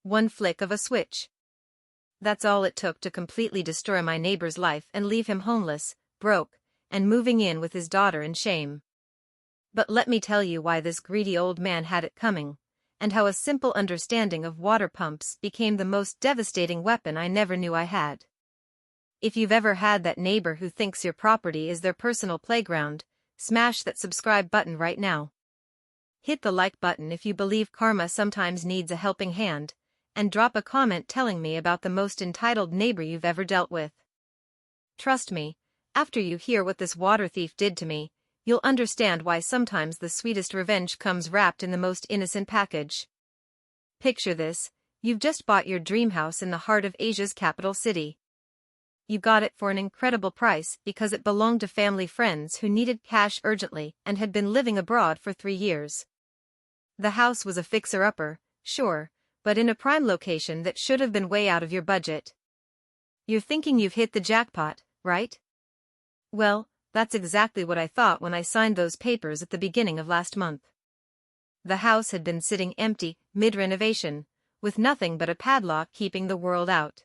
One flick of a switch. That's all it took to completely destroy my neighbor's life and leave him homeless, broke, and moving in with his daughter in shame. But let me tell you why this greedy old man had it coming, and how a simple understanding of water pumps became the most devastating weapon I never knew I had. If you've ever had that neighbor who thinks your property is their personal playground, smash that subscribe button right now. Hit the like button if you believe karma sometimes needs a helping hand, and drop a comment telling me about the most entitled neighbor you've ever dealt with. Trust me, after you hear what this water thief did to me, you'll understand why sometimes the sweetest revenge comes wrapped in the most innocent package. Picture this: you've just bought your dream house in the heart of Asia's capital city. You got it for an incredible price because it belonged to family friends who needed cash urgently and had been living abroad for 3 years. The house was a fixer-upper, sure, but in a prime location that should have been way out of your budget. You're thinking you've hit the jackpot, right? Well, that's exactly what I thought when I signed those papers at the beginning of last month. The house had been sitting empty, mid-renovation, with nothing but a padlock keeping the world out.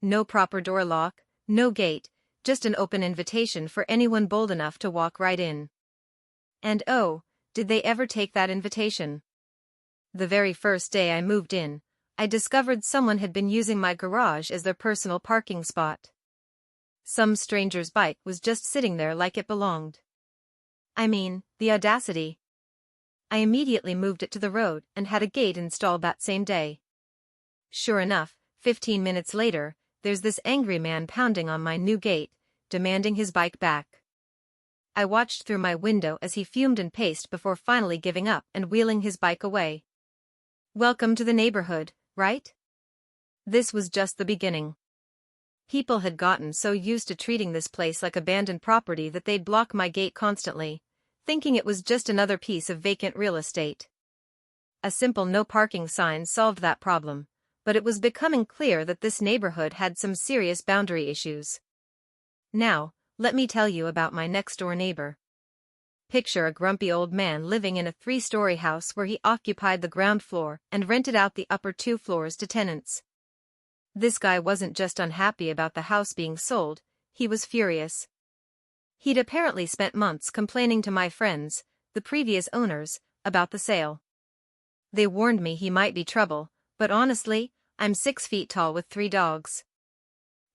No proper door lock, no gate, just an open invitation for anyone bold enough to walk right in. And oh, did they ever take that invitation? The very first day I moved in, I discovered someone had been using my garage as their personal parking spot. Some stranger's bike was just sitting there like it belonged. I mean, the audacity. I immediately moved it to the road and had a gate installed that same day. Sure enough, 15 minutes later, there's this angry man pounding on my new gate, demanding his bike back. I watched through my window as he fumed and paced before finally giving up and wheeling his bike away. Welcome to the neighborhood, right? This was just the beginning. People had gotten so used to treating this place like abandoned property that they'd block my gate constantly, thinking it was just another piece of vacant real estate. A simple no parking sign solved that problem, but it was becoming clear that this neighborhood had some serious boundary issues. Now, let me tell you about my next-door neighbor. Picture a grumpy old man living in a 3-story house where he occupied the ground floor and rented out the upper 2 floors to tenants. This guy wasn't just unhappy about the house being sold, he was furious. He'd apparently spent months complaining to my friends, the previous owners, about the sale. They warned me he might be trouble, but honestly, I'm 6 feet tall with 3 dogs.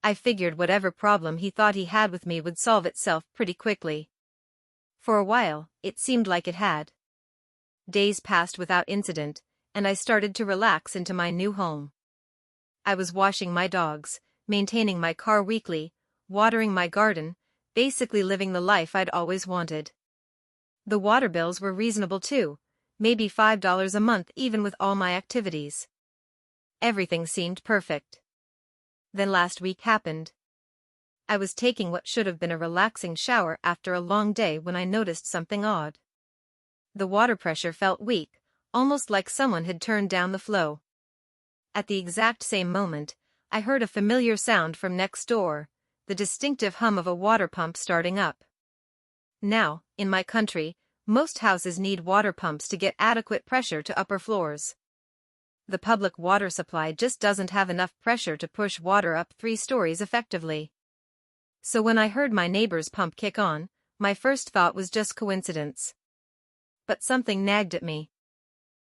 I figured whatever problem he thought he had with me would solve itself pretty quickly. For a while, it seemed like it had. Days passed without incident, and I started to relax into my new home. I was washing my dogs, maintaining my car weekly, watering my garden, basically living the life I'd always wanted. The water bills were reasonable too, maybe $5 a month even with all my activities. Everything seemed perfect. Then last week happened. I was taking what should have been a relaxing shower after a long day when I noticed something odd. The water pressure felt weak, almost like someone had turned down the flow. At the exact same moment, I heard a familiar sound from next door, the distinctive hum of a water pump starting up. Now, in my country, most houses need water pumps to get adequate pressure to upper floors. The public water supply just doesn't have enough pressure to push water up 3 stories effectively. So when I heard my neighbor's pump kick on, my first thought was just coincidence. But something nagged at me.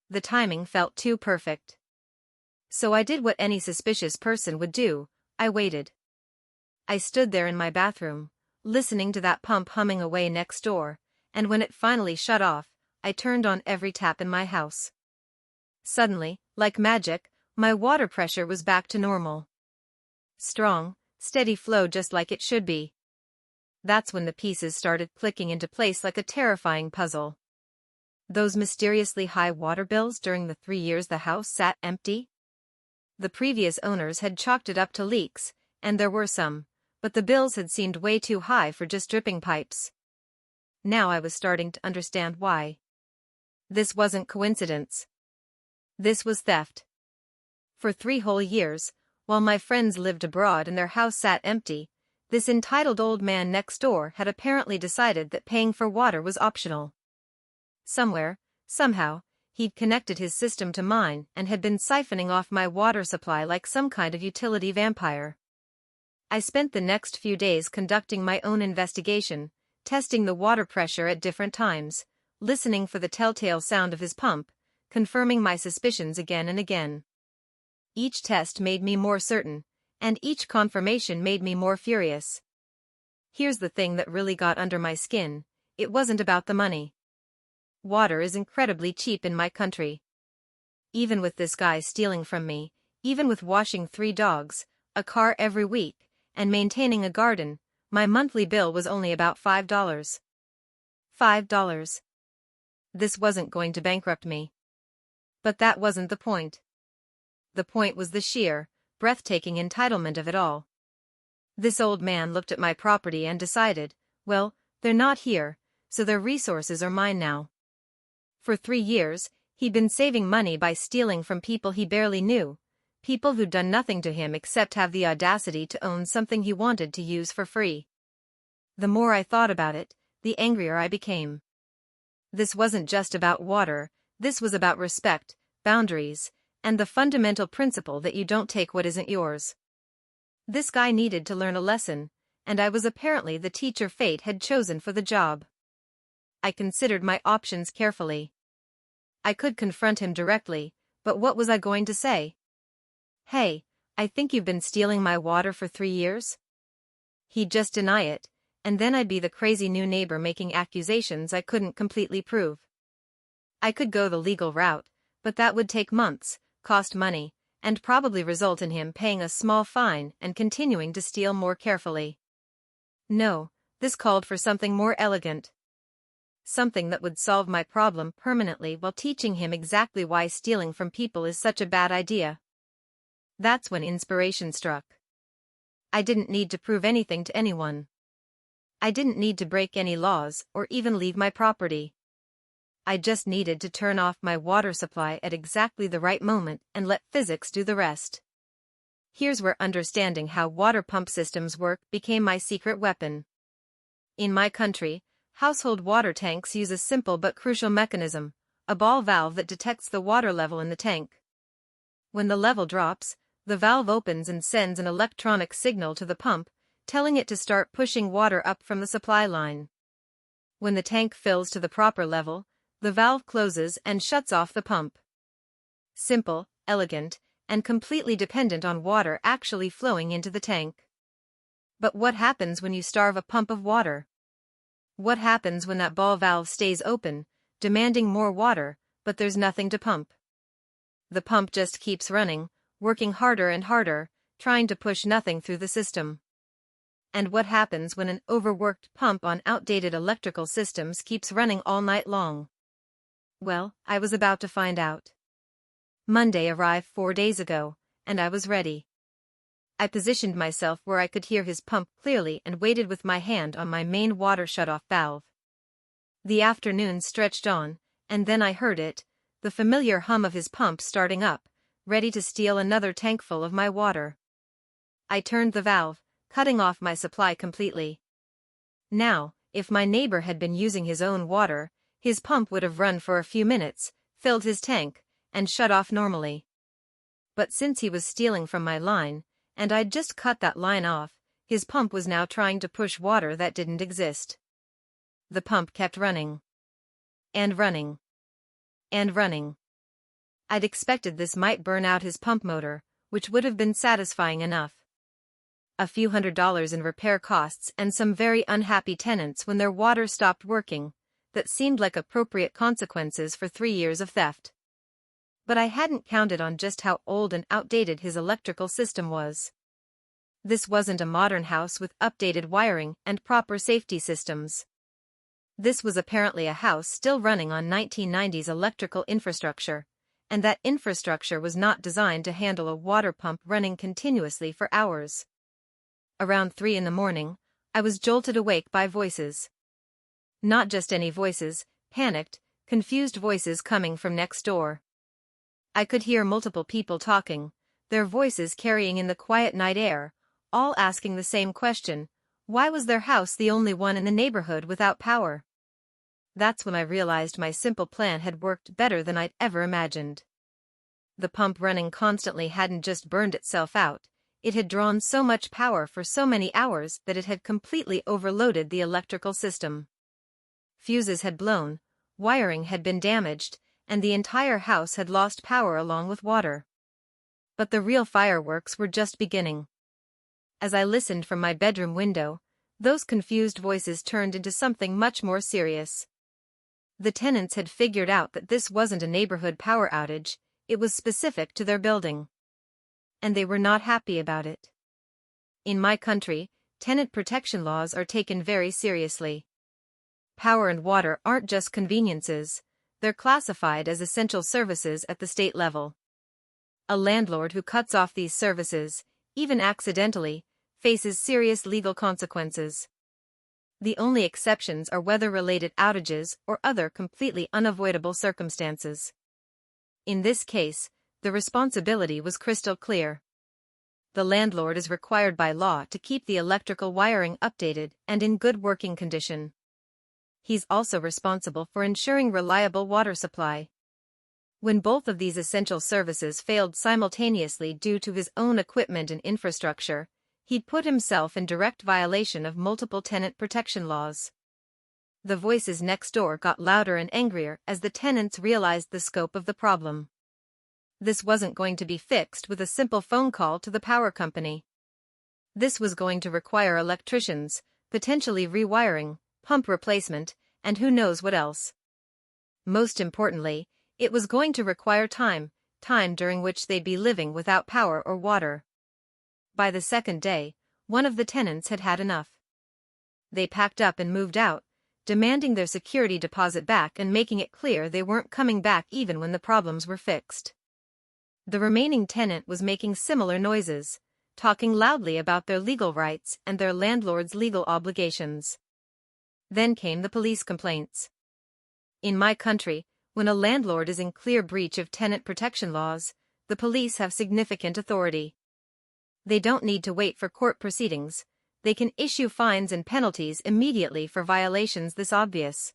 The timing felt too perfect. So I did what any suspicious person would do, I waited. I stood there in my bathroom, listening to that pump humming away next door, and when it finally shut off, I turned on every tap in my house. Suddenly, like magic, my water pressure was back to normal. Strong, steady flow just like it should be. That's when the pieces started clicking into place like a terrifying puzzle. Those mysteriously high water bills during the 3 years the house sat empty? The previous owners had chalked it up to leaks, and there were some, but the bills had seemed way too high for just dripping pipes. Now I was starting to understand why. This wasn't coincidence. This was theft. For 3 whole years, while my friends lived abroad and their house sat empty, this entitled old man next door had apparently decided that paying for water was optional. Somewhere, somehow, He'd connected his system to mine and had been siphoning off my water supply like some kind of utility vampire. I spent the next few days conducting my own investigation, testing the water pressure at different times, listening for the telltale sound of his pump, confirming my suspicions again and again. Each test made me more certain, and each confirmation made me more furious. Here's the thing that really got under my skin: it wasn't about the money. Water is incredibly cheap in my country. Even with this guy stealing from me, even with washing 3 dogs, a car every week, and maintaining a garden, my monthly bill was only about $5. $5. This wasn't going to bankrupt me. But that wasn't the point. The point was the sheer, breathtaking entitlement of it all. This old man looked at my property and decided, well, they're not here, so their resources are mine now. For 3 years, he'd been saving money by stealing from people he barely knew, people who'd done nothing to him except have the audacity to own something he wanted to use for free. The more I thought about it, the angrier I became. This wasn't just about water, this was about respect, boundaries, and the fundamental principle that you don't take what isn't yours. This guy needed to learn a lesson, and I was apparently the teacher fate had chosen for the job. I considered my options carefully. I could confront him directly, but what was I going to say? Hey, I think you've been stealing my water for 3 years? He'd just deny it, and then I'd be the crazy new neighbor making accusations I couldn't completely prove. I could go the legal route, but that would take months, cost money, and probably result in him paying a small fine and continuing to steal more carefully. No, this called for something more elegant. Something that would solve my problem permanently while teaching him exactly why stealing from people is such a bad idea. That's when inspiration struck. I didn't need to prove anything to anyone. I didn't need to break any laws or even leave my property. I just needed to turn off my water supply at exactly the right moment and let physics do the rest. Here's where understanding how water pump systems work became my secret weapon. In my country, household water tanks use a simple but crucial mechanism, a ball valve that detects the water level in the tank. When the level drops, the valve opens and sends an electronic signal to the pump, telling it to start pushing water up from the supply line. When the tank fills to the proper level, the valve closes and shuts off the pump. Simple, elegant, and completely dependent on water actually flowing into the tank. But what happens when you starve a pump of water? What happens when that ball valve stays open, demanding more water, but there's nothing to pump? The pump just keeps running, working harder and harder, trying to push nothing through the system. And what happens when an overworked pump on outdated electrical systems keeps running all night long? Well, I was about to find out. Monday arrived 4 days ago, and I was ready. I positioned myself where I could hear his pump clearly and waited with my hand on my main water shutoff valve. The afternoon stretched on, and then I heard it, the familiar hum of his pump starting up, ready to steal another tankful of my water. I turned the valve, cutting off my supply completely. Now, if my neighbor had been using his own water, his pump would have run for a few minutes, filled his tank, and shut off normally. But since he was stealing from my line, and I'd just cut that line off, his pump was now trying to push water that didn't exist. The pump kept running. And running. And running. I'd expected this might burn out his pump motor, which would have been satisfying enough. A few $100s in repair costs and some very unhappy tenants when their water stopped working, that seemed like appropriate consequences for 3 years of theft. But I hadn't counted on just how old and outdated his electrical system was. This wasn't a modern house with updated wiring and proper safety systems. This was apparently a house still running on 1990s electrical infrastructure, and that infrastructure was not designed to handle a water pump running continuously for hours. Around 3 in the morning, I was jolted awake by voices. Not just any voices, panicked, confused voices coming from next door. I could hear multiple people talking, their voices carrying in the quiet night air, all asking the same question: why was their house the only one in the neighborhood without power? That's when I realized my simple plan had worked better than I'd ever imagined. The pump running constantly hadn't just burned itself out, it had drawn so much power for so many hours that it had completely overloaded the electrical system. Fuses had blown, wiring had been damaged, and the entire house had lost power along with water. But the real fireworks were just beginning. As I listened from my bedroom window, those confused voices turned into something much more serious. The tenants had figured out that this wasn't a neighborhood power outage, it was specific to their building. And they were not happy about it. In my country, tenant protection laws are taken very seriously. Power and water aren't just conveniences, they're classified as essential services at the state level. A landlord who cuts off these services, even accidentally, faces serious legal consequences. The only exceptions are weather-related outages or other completely unavoidable circumstances. In this case, the responsibility was crystal clear. The landlord is required by law to keep the electrical wiring updated and in good working condition. He's also responsible for ensuring reliable water supply. When both of these essential services failed simultaneously due to his own equipment and infrastructure, he'd put himself in direct violation of multiple tenant protection laws. The voices next door got louder and angrier as the tenants realized the scope of the problem. This wasn't going to be fixed with a simple phone call to the power company. This was going to require electricians, potentially rewiring, pump replacement, and who knows what else. Most importantly, it was going to require time during which they'd be living without power or water. By the second day, one of the tenants had had enough. They packed up and moved out, demanding their security deposit back and making it clear they weren't coming back even when the problems were fixed. The remaining tenant was making similar noises, talking loudly about their legal rights and their landlord's legal obligations. Then came the police complaints. In my country, when a landlord is in clear breach of tenant protection laws, the police have significant authority. They don't need to wait for court proceedings, they can issue fines and penalties immediately for violations this obvious.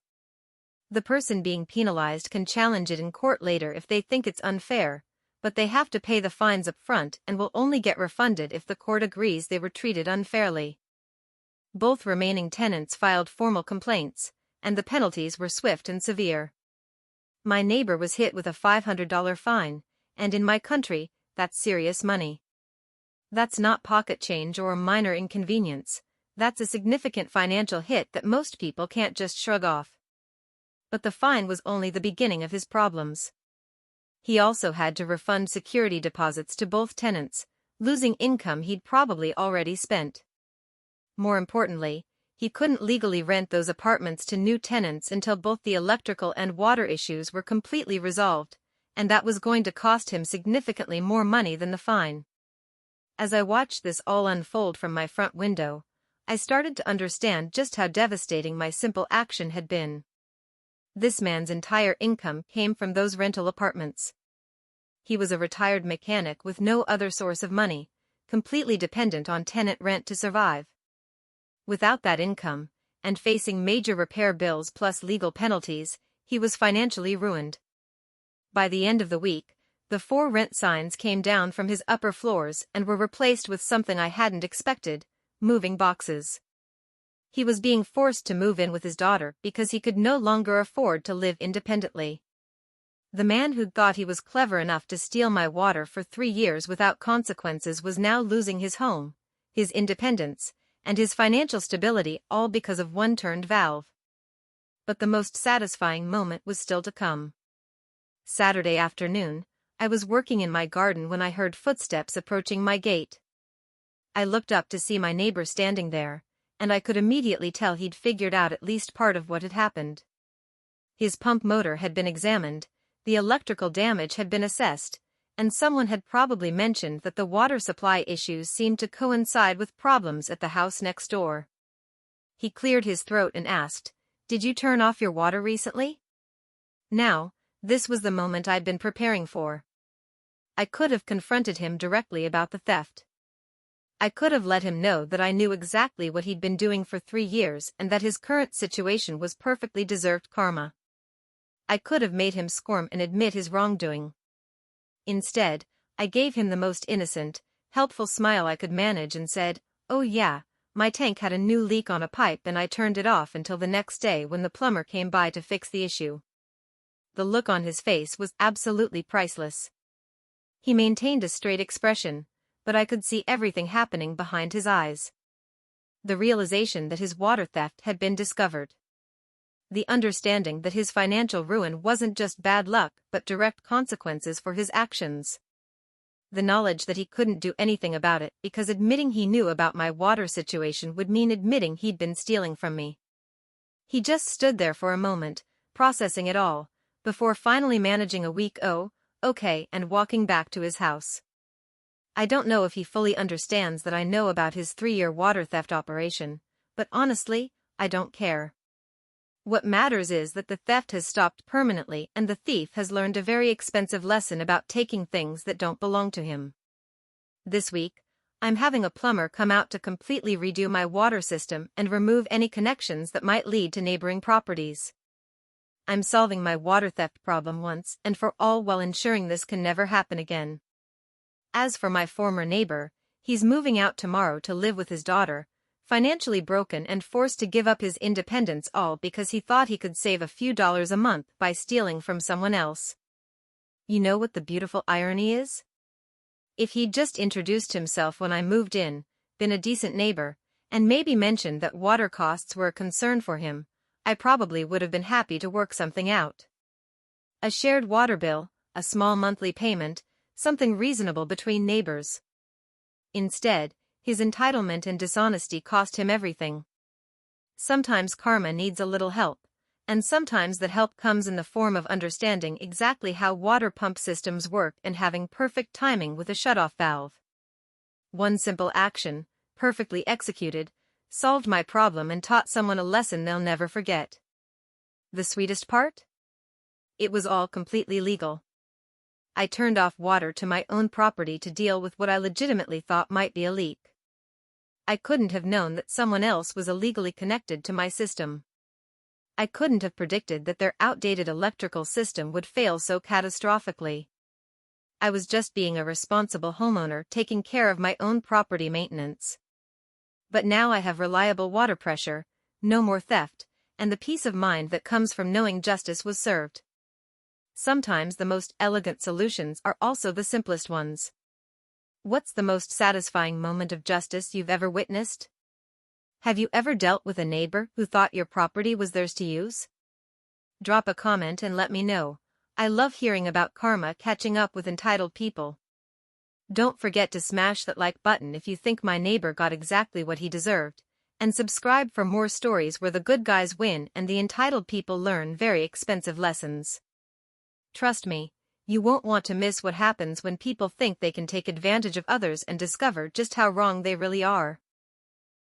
The person being penalized can challenge it in court later if they think it's unfair, but they have to pay the fines up front and will only get refunded if the court agrees they were treated unfairly. Both remaining tenants filed formal complaints, and the penalties were swift and severe. My neighbor was hit with a $500 fine, and in my country, that's serious money. That's not pocket change or a minor inconvenience, that's a significant financial hit that most people can't just shrug off. But the fine was only the beginning of his problems. He also had to refund security deposits to both tenants, losing income he'd probably already spent. More importantly, he couldn't legally rent those apartments to new tenants until both the electrical and water issues were completely resolved, and that was going to cost him significantly more money than the fine. As I watched this all unfold from my front window, I started to understand just how devastating my simple action had been. This man's entire income came from those rental apartments. He was a retired mechanic with no other source of money, completely dependent on tenant rent to survive. Without that income, and facing major repair bills plus legal penalties, he was financially ruined. By the end of the week, the 4 rent signs came down from his upper floors and were replaced with something I hadn't expected, moving boxes. He was being forced to move in with his daughter because he could no longer afford to live independently. The man who'd thought he was clever enough to steal my water for 3 years without consequences was now losing his home, his independence, and his financial stability all because of one turned valve. But the most satisfying moment was still to come. Saturday afternoon, I was working in my garden when I heard footsteps approaching my gate. I looked up to see my neighbor standing there, and I could immediately tell he'd figured out at least part of what had happened. His pump motor had been examined, the electrical damage had been assessed, and someone had probably mentioned that the water supply issues seemed to coincide with problems at the house next door. He cleared his throat and asked, "Did you turn off your water recently?" Now, this was the moment I'd been preparing for. I could have confronted him directly about the theft. I could have let him know that I knew exactly what he'd been doing for 3 years and that his current situation was perfectly deserved karma. I could have made him squirm and admit his wrongdoing. Instead, I gave him the most innocent, helpful smile I could manage and said, "Oh yeah, my tank had a new leak on a pipe and I turned it off until the next day when the plumber came by to fix the issue." The look on his face was absolutely priceless. He maintained a straight expression, but I could see everything happening behind his eyes. The realization that his water theft had been discovered. The understanding that his financial ruin wasn't just bad luck but direct consequences for his actions. The knowledge that he couldn't do anything about it because admitting he knew about my water situation would mean admitting he'd been stealing from me. He just stood there for a moment, processing it all, before finally managing a weak "oh, okay" and walking back to his house. I don't know if he fully understands that I know about his 3-year water theft operation, but honestly, I don't care. What matters is that the theft has stopped permanently and the thief has learned a very expensive lesson about taking things that don't belong to him. This week, I'm having a plumber come out to completely redo my water system and remove any connections that might lead to neighboring properties. I'm solving my water theft problem once and for all while ensuring this can never happen again. As for my former neighbor, he's moving out tomorrow to live with his daughter, financially broken and forced to give up his independence all because he thought he could save a few dollars a month by stealing from someone else. You know what the beautiful irony is? If he'd just introduced himself when I moved in, been a decent neighbor, and maybe mentioned that water costs were a concern for him, I probably would have been happy to work something out. A shared water bill, a small monthly payment, something reasonable between neighbors. Instead, his entitlement and dishonesty cost him everything. Sometimes karma needs a little help, and sometimes that help comes in the form of understanding exactly how water pump systems work and having perfect timing with a shutoff valve. One simple action, perfectly executed, solved my problem and taught someone a lesson they'll never forget. The sweetest part? It was all completely legal. I turned off water to my own property to deal with what I legitimately thought might be a leak. I couldn't have known that someone else was illegally connected to my system. I couldn't have predicted that their outdated electrical system would fail so catastrophically. I was just being a responsible homeowner taking care of my own property maintenance. But now I have reliable water pressure, no more theft, and the peace of mind that comes from knowing justice was served. Sometimes the most elegant solutions are also the simplest ones. What's the most satisfying moment of justice you've ever witnessed? Have you ever dealt with a neighbor who thought your property was theirs to use? Drop a comment and let me know. I love hearing about karma catching up with entitled people. Don't forget to smash that like button if you think my neighbor got exactly what he deserved, and subscribe for more stories where the good guys win and the entitled people learn very expensive lessons. Trust me, you won't want to miss what happens when people think they can take advantage of others and discover just how wrong they really are.